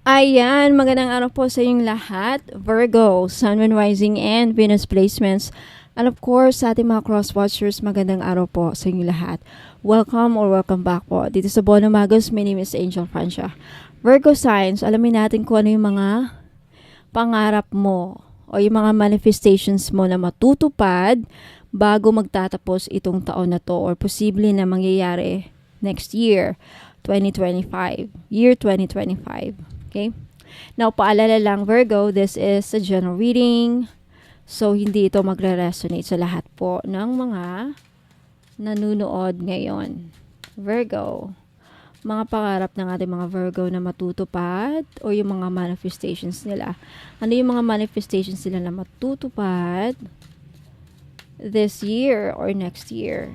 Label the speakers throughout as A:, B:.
A: Ayan, magandang araw po sa inyong lahat. Virgo, Sun, Moon, Rising, and Venus placements. And of course, sa ating mga cross-watchers, magandang araw po sa inyong lahat. Welcome or welcome back po. Dito sa Bono Magos, my name is Angel Francia. Virgo signs, alamin natin kung ano yung mga pangarap mo o yung mga manifestations mo na matutupad bago magtatapos itong taon na to or posible na mangyayari next year, 2025. Year 2025. Okay? Now, paalala lang, Virgo, this is a general reading. So, hindi ito magre-resonate sa lahat po ng mga nanunood ngayon. Virgo, mga pangarap ng ating mga Virgo na matutupad o yung mga manifestations nila. Ano yung mga manifestations nila na matutupad this year or next year?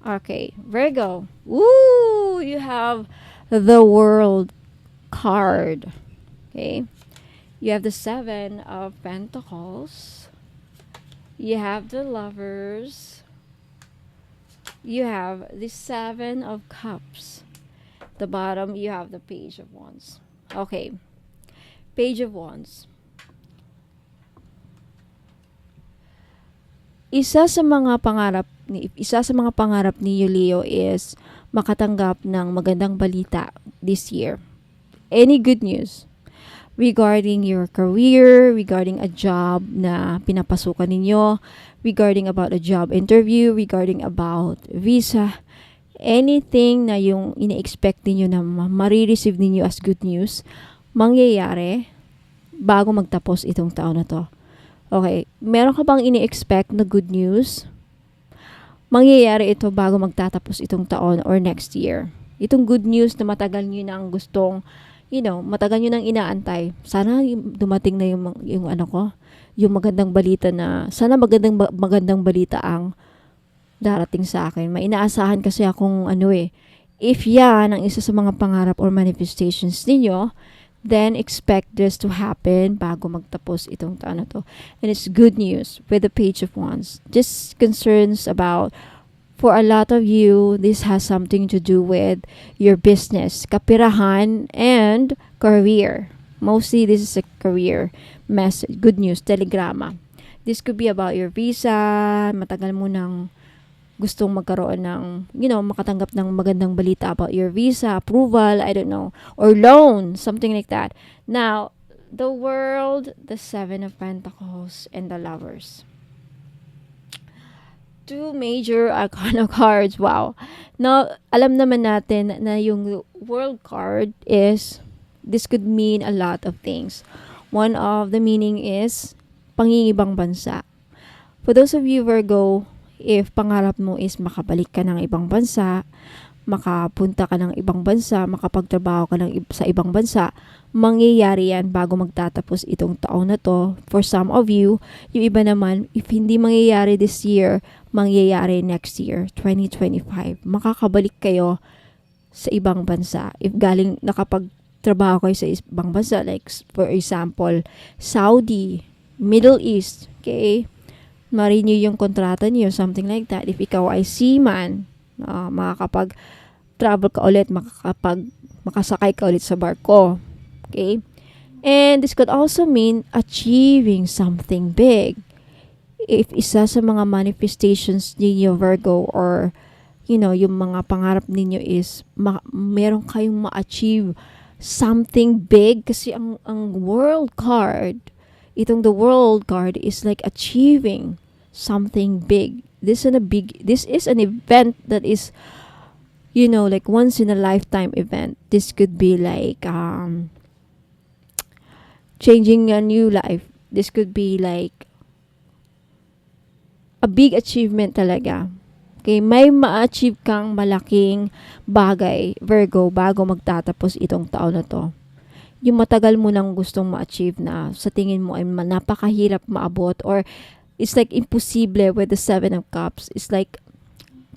A: Okay, Virgo. Woo! You have the World card. Okay. You have the Seven of Pentacles. You have the Lovers. You have the Seven of Cups. The bottom, you have the Page of Wands. Okay. Page of Wands. Isa sa mga pangarap ni Leo is makatanggap ng magandang balita this year. Any good news regarding your career, regarding a job na pinapasukan ninyo, regarding about a job interview, regarding about visa, anything na yung ini-expect ninyo na marireceive ninyo as good news, mangyayari bago magtapos itong taon na to. Okay, meron ka bang ini-expect na good news? Mangyayari ito bago magtatapos itong taon or next year. Itong good news na matagal nyo nang gustong, matagal nyo nang inaantay. Sana dumating na yung yung magandang balita na, sana magandang balita ang darating sa akin. May inaasahan kasi akong if yan ang isa sa mga pangarap or manifestations ninyo, then expect this to happen bago magtapos itong taon na to. And it's good news with the Page of Wands. Just concerns about, for a lot of you, this has something to do with your business, kapirahan, and career. Mostly, this is a career message. Good news, telegrama. This could be about your visa. Matagal mo nang gustong magkaroon ng, makatanggap ng magandang balita about your visa, approval, I don't know, or loan, something like that. Now, the World, the Seven of Pentacles, and the Lovers. Two major arcana cards. Wow. Now, alam naman natin na yung World card is, this could mean a lot of things. One of the meaning is pangingibang bansa. For those of you Virgo, if pangarap mo is makabalik ka ng ibang bansa, makapunta ka ng ibang bansa, makapagtrabaho ka sa ibang bansa, mangyayari yan bago magtatapos itong taon na to. For some of you, yung iba naman, if hindi mangyayari this year, mangyayari next year, 2025. Makakabalik kayo sa ibang bansa. If galing nakapagtrabaho kayo sa ibang bansa, like for example, Saudi, Middle East, okay? Ma-renew yung kontrata niyo, something like that. If ikaw ay seaman, makakapag-travel ka ulit, makasakay ka ulit sa barko. Okay? And this could also mean achieving something big. If isa sa mga manifestations ninyo, Virgo, or, yung mga pangarap ninyo is, meron kayong ma-achieve something big. Kasi ang World card, itong the World card is like achieving something big. This is an event that is, like once in a lifetime event. This could be like changing a new life. This could be like a big achievement talaga. Okay, may ma-achieve kang malaking bagay, Virgo, bago magtatapos itong taon na to. Yung matagal mo nang gustong ma-achieve na sa tingin mo ay napakahirap maabot, or it's like imposible with the Seven of Cups. It's like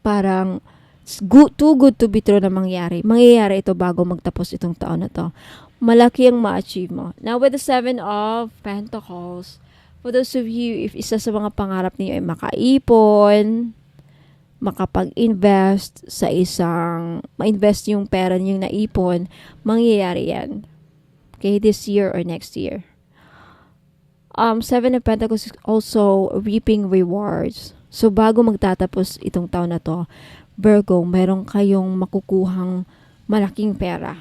A: parang too good to be true na mangyari. Mangyayari ito bago magtapos itong taon na to. Malaki ang ma-achieve mo. Now with the Seven of Pentacles, for those of you, if isa sa mga pangarap niyo ay makaipon, makapag-invest sa ma-invest yung pera niyong naipon, mangyayari yan. Okay, this year or next year. Seven of Pentacles is also reaping rewards. So, bago magtatapos itong taon na to, Virgo, meron kayong makukuhang malaking pera.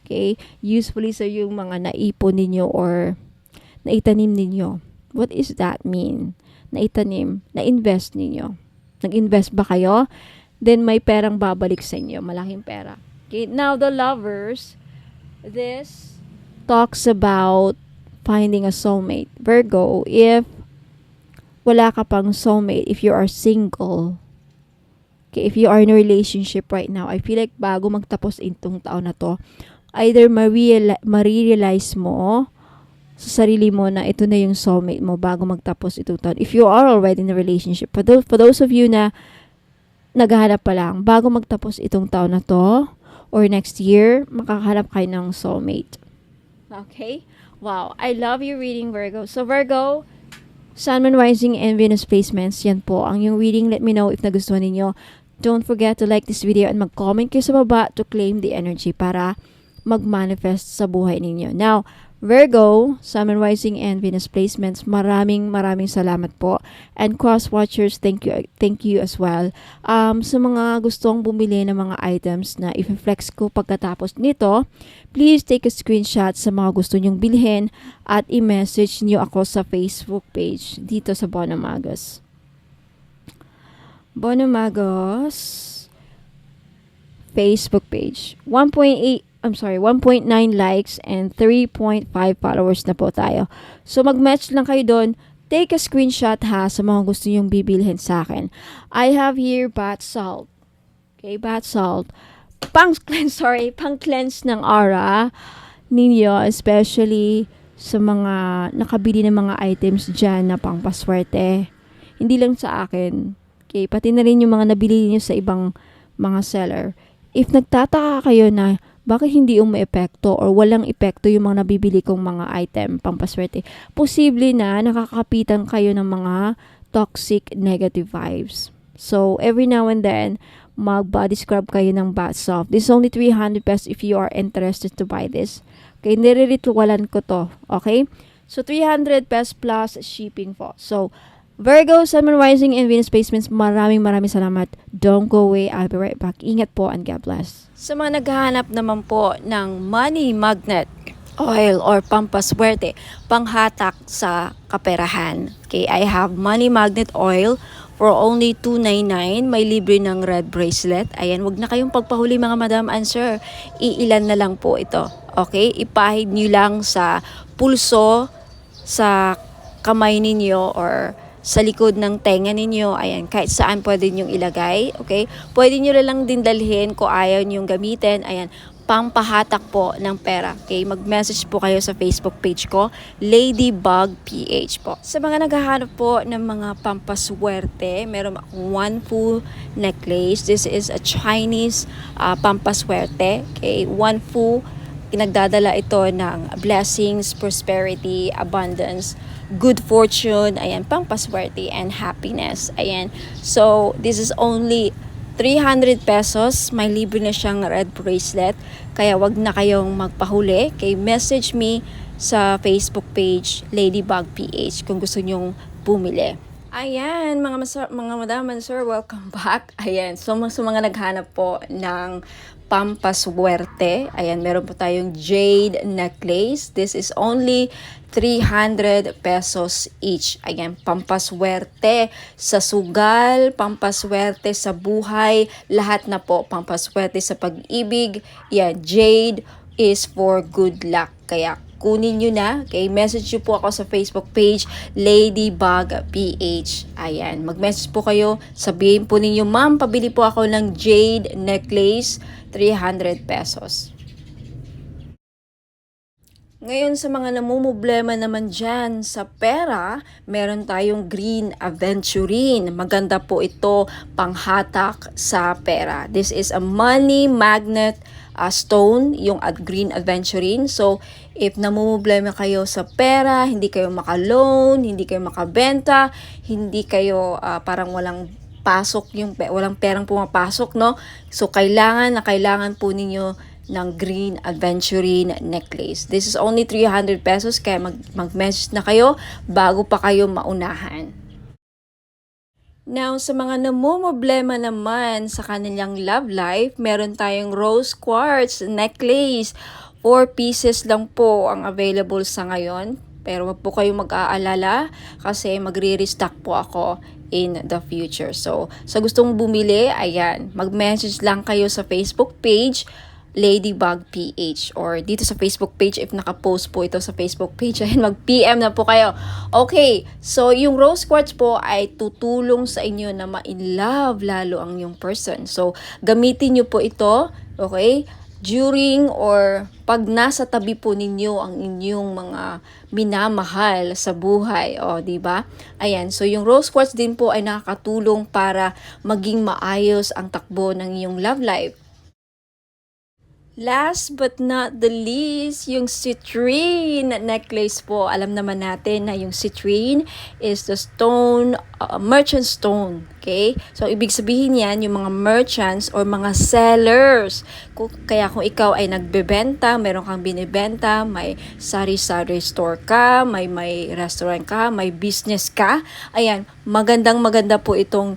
A: Okay? Usually sa yung mga naipon ninyo or naitanim ninyo. What is that mean? Naitanim, na-invest ninyo. Nag-invest ba kayo? Then may perang babalik sa inyo. Malaking pera. Okay? Now, the lovers, this talks about finding a soulmate. Virgo, if wala ka pang soulmate, if you are single, okay, if you are in a relationship right now, I feel like bago magtapos itong taon na to, either ma-realize mo sa sarili mo na ito na yung soulmate mo bago magtapos itong taon. If you are already in a relationship, for those of you na naghahanap pa lang, bago magtapos itong taon na to, or next year, makakahanap kayo ng soulmate. Okay? Wow. I love your reading, Virgo. So, Virgo, Sun, Moon, Rising, and Venus placements, yan po ang yung reading. Let me know if nagustuhan ninyo. Don't forget to like this video and mag-comment kayo sa baba to claim the energy para mag-manifest sa buhay ninyo. Now, Virgo, Sun, Moon, Rising, and Venus placements, maraming salamat po. And cross watchers, thank you as well. Sa mga gustong bumili ng mga items na i-flex ko pagkatapos nito, please take a screenshot sa mga gusto nyong bilhin at i-message nyo ako sa Facebook page dito sa Bonamagos. Bonamagos Facebook page. 1.9 likes and 3.5 followers na po tayo. So, mag-match lang kayo doon. Take a screenshot ha sa mga gusto nyong bibilhin sa akin. I have here bath salt. Okay, bath salt. Pang-cleanse ng aura ninyo, especially sa mga nakabili ng mga items dyan na pang-paswerte. Hindi lang sa akin. Okay, pati na rin yung mga nabili niyo sa ibang mga seller. If nagtataka kayo na bakit hindi umaepekto or walang epekto yung mga nabibili kong mga item pampaswerte, posible na nakakapitan kayo ng mga toxic negative vibes. So, every now and then, mag-body scrub kayo ng bath salt. This is only 300 pesos if you are interested to buy this. Okay, nire-ritualan ko to. Okay? So, 300 pesos plus shipping po. So, Virgo, Sun, Moon, Rising, and Venus placements, maraming salamat. Don't go away. I'll be right back. Ingat po and God bless. Sa mga naghahanap naman po ng money magnet oil or pampaswerte, panghatak sa kaperahan. Okay, I have money magnet oil for only $2.99. May libre ng red bracelet. Ayan, wag na kayong pagpahuli mga madam and sir. Iilan na lang po ito. Okay, ipahid nyo lang sa pulso, sa kamay ninyo or sa likod ng tenga ninyo. Ayan, kahit saan pwede nyong ilagay. Okay? Pwede nyo lang din dalhin kung ayaw nyong gamitin. Ayan, pampahatak po ng pera. Okay? Mag-message po kayo sa Facebook page ko, Ladybug PH po. Sa mga naghahanap po ng mga pampaswerte, meron akong one full necklace. This is a Chinese pampaswerte. Okay? One full, nagdadala ito ng blessings, prosperity, abundance, good fortune, ayan, pampaswerte and happiness. Ayan. So, this is only 300 pesos. May libre na siyang red bracelet. Kaya wag na kayong magpahuli. Okay, message me sa Facebook page, Ladybug PH, kung gusto nyong bumili. Ayan, mga madam and sir, welcome back. Ayan, so sa mga naghanap po ng pampaswerte, ayan, meron po tayong jade necklace. This is only 300 pesos each. Ayan, pampaswerte sa sugal, pampaswerte sa buhay, lahat na po, pampaswerte sa pag-ibig. Yan, jade is for good luck. Kaya kunin nyo na. Okay, message nyo po ako sa Facebook page, Ladybug PH. Ayan, mag-message po kayo. Sabihin po ninyo, ma'am, pabili po ako ng jade necklace, 300 pesos. Ngayon sa mga namumblema naman dyan sa pera, meron tayong Green Aventurine. Maganda po ito panghatak sa pera. This is a money magnet stone, yung Green Aventurine. So, if namumblema kayo sa pera, hindi kayo maka-loan, hindi kayo makabenta, hindi kayo parang walang pasok walang perang pumapasok, no? So kailangan po ninyo ng green aventurine necklace. This is only 300 pesos, kaya mag-message na kayo bago pa kayo maunahan. Now, sa mga namumroblema naman sa kanilang love life, meron tayong rose quartz necklace. 4 pieces lang po ang available sa ngayon. Pero wag po kayong mag-aalala kasi magre-restock po ako in the future. So, sa gustong bumili, ayan, mag-message lang kayo sa Facebook page, Ladybug PH, or dito sa Facebook page if naka-post po ito sa Facebook page, ayan, mag-PM na po kayo. Okay, so yung rose quartz po ay tutulong sa inyo na ma-in-love lalo ang yung person. So, gamitin nyo po ito, okay, during or pag nasa tabi po ninyo ang inyong mga minamahal sa buhay, o di ba? Ayan, so yung rose quartz din po ay nakakatulong para maging maayos ang takbo ng iyong love life. Last but not the least, yung citrine necklace po. Alam naman natin na yung citrine is the stone, merchant stone. Okay? So, ibig sabihin yan, yung mga merchants or mga sellers. Kaya kung ikaw ay nagbebenta, meron kang binibenta, may sari-sari store ka, may restaurant ka, may business ka, ayan, maganda po itong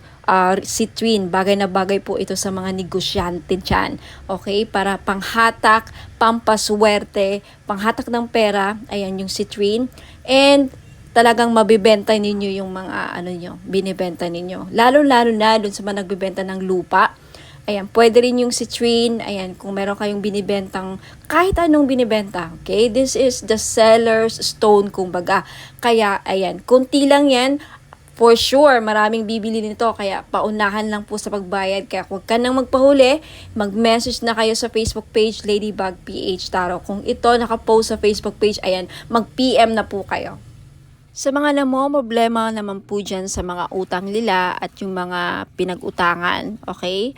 A: citrine. Bagay na bagay po ito sa mga negosyante dyan. Okay? Para panghatak, pampaswerte, panghatak ng pera, ayan yung citrine. And talagang mabibenta ninyo yung mga binibenta ninyo. Lalo-lalo na dun sa mga nagbibenta ng lupa. Ayan, pwede rin yung citrine. Ayan, kung meron kayong binibentang kahit anong binibenta. Okay? This is the seller's stone, kumbaga. Kaya, ayan, kunti lang yan. For sure, maraming bibili nito, kaya paunahan lang po sa pagbayad. Kaya huwag ka nang magpahuli, mag-message na kayo sa Facebook page, Ladybug PH Tarot. Kung ito nakapost sa Facebook page, ayan, mag-PM na po kayo. Sa mga problema naman po dyan sa mga utang nila at yung mga pinag-utangan, okay?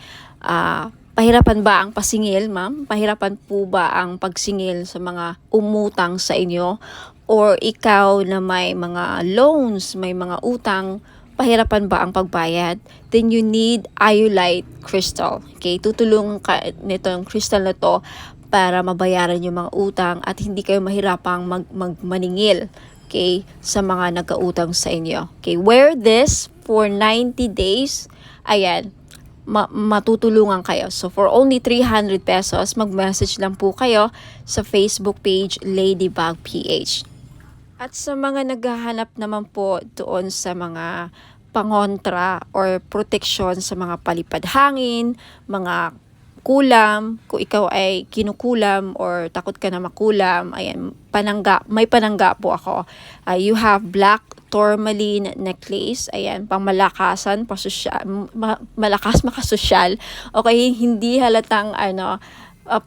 A: Pahirapan ba ang pasingil, ma'am? Pahirapan po ba ang pagsingil sa mga umutang sa inyo? Or ikaw na may mga loans, may mga utang, pahirapan ba ang pagbayad? Then you need iolite crystal. Okay? Tutulungan ka nito yung crystal na to para mabayaran yung mga utang at hindi kayo mahirapang maningil, okay, sa mga nagkautang sa inyo. Okay? Wear this for 90 days. Ayan, matutulungan kayo. So, for only 300 pesos, mag-message lang po kayo sa Facebook page, Ladybug PH. At sa mga naghahanap naman po doon sa mga pangontra or protection sa mga palipad hangin, mga kulam, kung ikaw ay kinukulam or takot ka na makulam, ayan, may panangga po ako. You have black tourmaline necklace, ayan, pangmalakasan, malakas makasosyal, okay, hindi halatang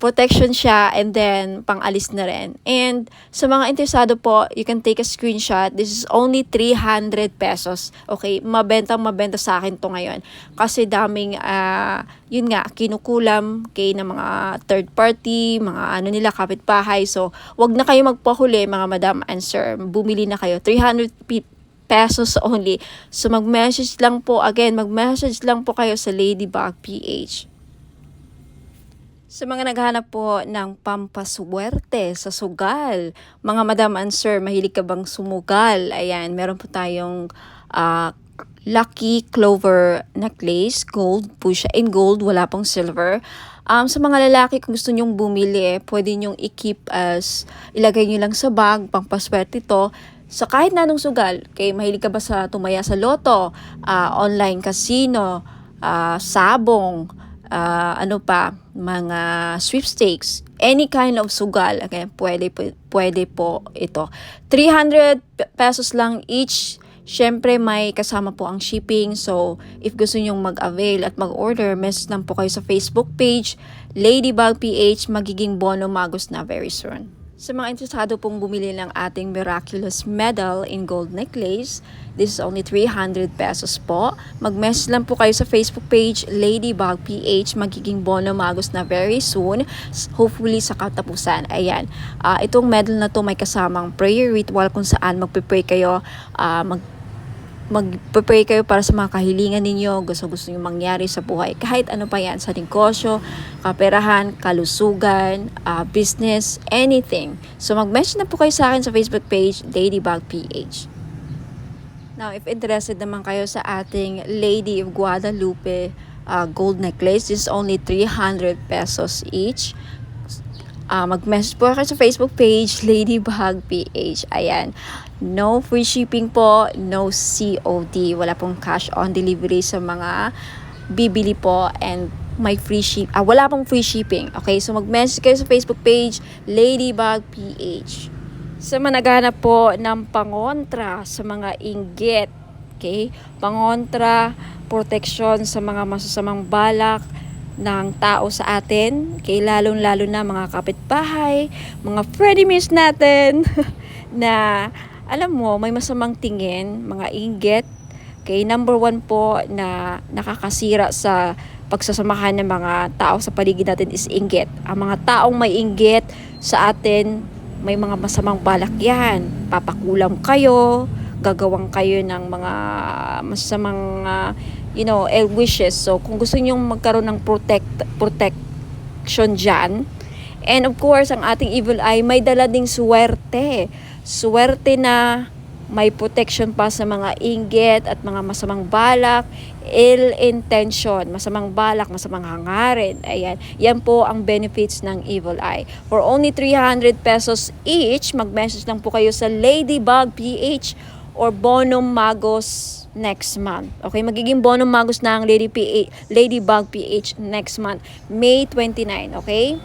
A: protection siya, and then pang-alis na rin. And sa mga interesado po, you can take a screenshot. This is only 300 pesos. Okay, mabenta sa akin to ngayon. Kasi daming, yun nga, kinukulam kay na mga third party, mga nila, kapitbahay. So, wag na kayo magpahuli, mga madam and sir. Bumili na kayo. 300 pesos only. So, mag-message lang po kayo sa Ladybug PH. Sa mga naghahanap po ng pampaswerte sa sugal, mga madam and sir, mahilig ka bang sumugal? Ayan, meron po tayong Lucky Clover necklace, gold po siya, in gold, wala pong silver. Sa mga lalaki, kung gusto nyong bumili, pwede nyong i-keep ilagay nyo lang sa bag, pampaswerte ito. So kahit na anong sugal, kay mahilig ka ba sa tumaya sa loto, online casino, sabong, mga sweepstakes, any kind of sugal, okay, pwede po ito. 300 pesos lang each. Syempre may kasama po ang shipping. So if gusto nyong mag-avail at mag-order, message lang po kayo sa Facebook page, Ladybug PH, magiging bono magos na very soon. Sa mga interesado pong bumili ng ating miraculous medal in gold necklace, this is only 300 pesos po. Mag-message lang po kayo sa Facebook page, Ladybug PH, magiging bono magos na very soon, hopefully sa katapusan. Ayan, itong medal na to may kasamang prayer ritual kung saan magpe-pray kayo, mag-prepare kayo para sa mga kahilingan ninyo, gusto nyo mangyari sa buhay. Kahit ano pa yan, sa negosyo, kaperahan, kalusugan, business, anything. So mag-message na po kayo sa akin sa Facebook page, Ladybug PH. Now, if interested naman kayo sa ating Lady of Guadalupe gold necklace, this is only 300 pesos each. Mag-message po kayo sa Facebook page, Ladybug PH. Ayan. No free shipping po, no COD. Wala pong cash on delivery sa mga bibili po, and wala pong free shipping. Okay, so mag-message kayo sa Facebook page, Ladybug PH. Sa mga naghahanap po ng pangontra sa mga inggit, okay? Pangontra, protection sa mga masasamang balak ng tao sa atin, okay? Lalong-lalo na mga kapitbahay, mga frenemies natin na alam mo, may masamang tingin, mga inggit. Okay, number 1 po na nakakasira sa pagsasamahan ng mga tao sa paligid natin is inggit. Ang mga taong may inggit sa atin, may mga masamang balak yan. Papakulam kayo, gagawang kayo ng mga masamang ill wishes. So kung gusto niyo magkaroon ng protection dyan, and of course ang ating evil eye may dala ding swerte na may protection pa sa mga inggit at mga masamang balak, ill intention, masamang balak, masamang hangarin. Ayan, yan po ang benefits ng evil eye. For only 300 pesos each, mag-message lang po kayo sa Ladybug PH or Bonum Magos next month. Okay, magiging Bonum Magos na ang Ladybug PH next month, May 29, okay?